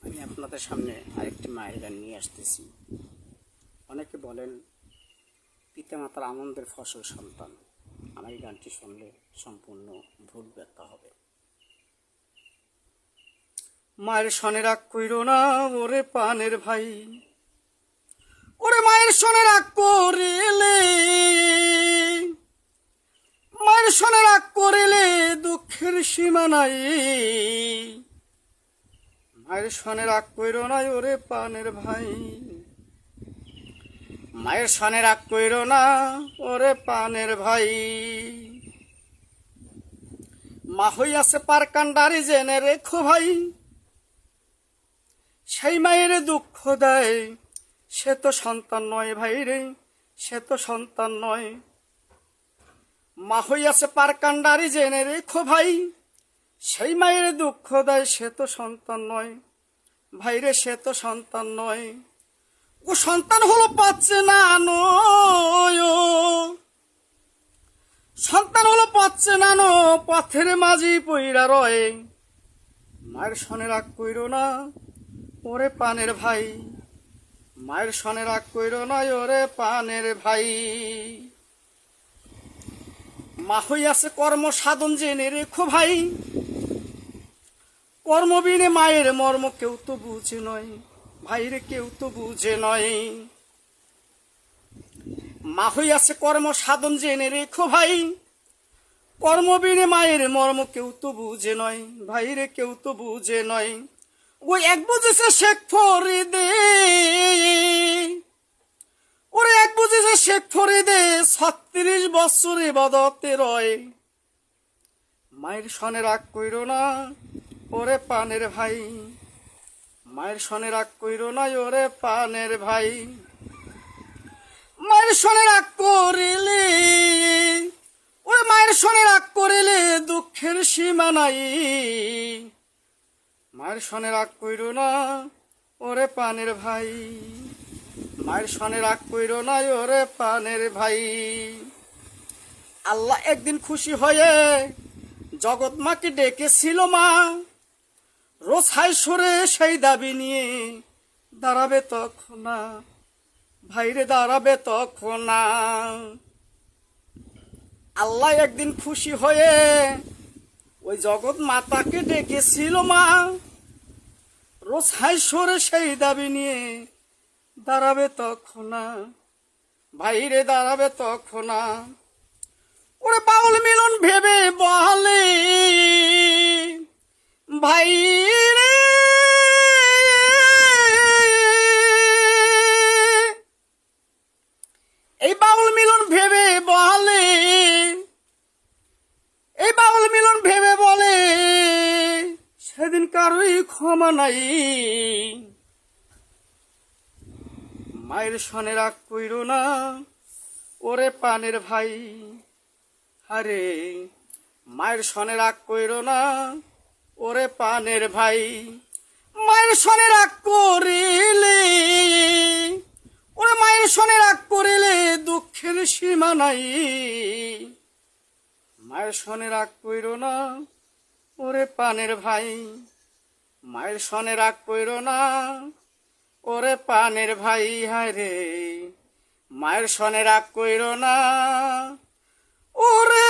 আমি আপনাদের সামনে আরেকটি মায়ের গান নিয়ে আসতেছি। অনেকে বলেন পিতামাতার আনন্দের ফসল সন্তান। আমার এই গানটি শুনলে সম্পূর্ণ ভুল ব্যাখ্যা হবে। মায়ের সনে রাগ কইরো না ওরে পানের ভাই, ওরে মায়ের সনে রাগ করিলে, মায়ের সনে রাগ করিলে দুঃখের সীমা নাই। মায়ের সনে রাগ কইরো না ওরে পানের ভাই, মায়ের সনে রাগ কইরো না ওরে পানের ভাই। মা হইয়াছে পার কান্ডারি জেনে রেখো ভাই, সেই মায়ের দুঃখ দেয় সে তো সন্তান নয় ভাই রে, সে তো সন্তান নয়। মা হইয়াছে পার কান্ডারি জেনে রেখো ভাই, সেই মায়ের দুঃখ দেয় সে তো সন্তান নয় ভাই রে, সে তো সন্তান নয়। ও সন্তান হলো পাচ্ছে না নয়, সন্তান হলো পাচ্ছে না নো, পথের মাঝি পইরা রয়। মায়ের সনে রাগ কইরো না ওরে পানের ভাই, মায়ের সনে রাগ কইরো না ওরে পানের ভাই। মা হইয়াছে কর্ম সাধন জেনে রেখো ভাই, কর্মবিনে মায়ের মর্ম কেউ তো বুঝে নয় ভাই রে, কেউ তো বুঝে নয়। মা হইয়াছে কর্ম সাধন জেনে রেখো ভাই, কর্মবিনে মায়ের মর্ম কেউ তো বুঝে নয় ভাই রে, কেউ তো বুঝে নয়। ওই এক বুঝেছে শেখ ফরিদে, ওরে এক বুঝেছে শেখ ফরিদে 36 বছরে বদতে রয়। মায়ের সনে রাগ কইরো না ওরে পানের ভাই, মায়ের সনে রাগ কইরো না ওরে পানের ভাই। মায়ের সনে রাগ করিলে, ওরে মায়ের সনে রাগ করিলে দুঃখের সীমা নাই। মায়ের সনে রাগ কইরো না ওরে পানের ভাই, মায়ের সনে রাগ কইরো না ওরে পানের ভাই। আল্লাহ একদিন খুশি হয়ে জগৎ মাকে ডেকেছিল মা, রোজ হাই সরে সেই দাবি নিয়ে দাঁড়াবে তখন না ভাইরে, দাঁড়াবে তখন না। আল্লাহ একদিন খুশি হয়ে ওই জগৎ মাতাকে ডেকেছিল মা, রোজ হাই সরে সেই দাবি নিয়ে দাঁড়াবে তখন না ভাইরে, দাঁড়াবে তখন না। ওরে বাউল মিলন ভেবে বলে ভাই রে, এই বাউল মিলন ভেবে বলে, এই বাউল মিলন ভেবে বলে সেদিন কারোই ক্ষমা নাই। মায়ের সনে রাগ কইরো না ওরে পানের ভাই, আরে মায়ের সনে রাগ কইরো না ওরে পানের ভাই। মায়ের সনে রাগ করিলে, ওরে মায়ের সনে রাগ করিলে দুঃখের সীমা নাই। মায়ের সনে রাগ কইরো না ওরে পানের ভাই, মায়ের সনে রাগ কইরো না ওরে পানের ভাই। হায় রে মায়ের সনে রাগ কইরো না ওরে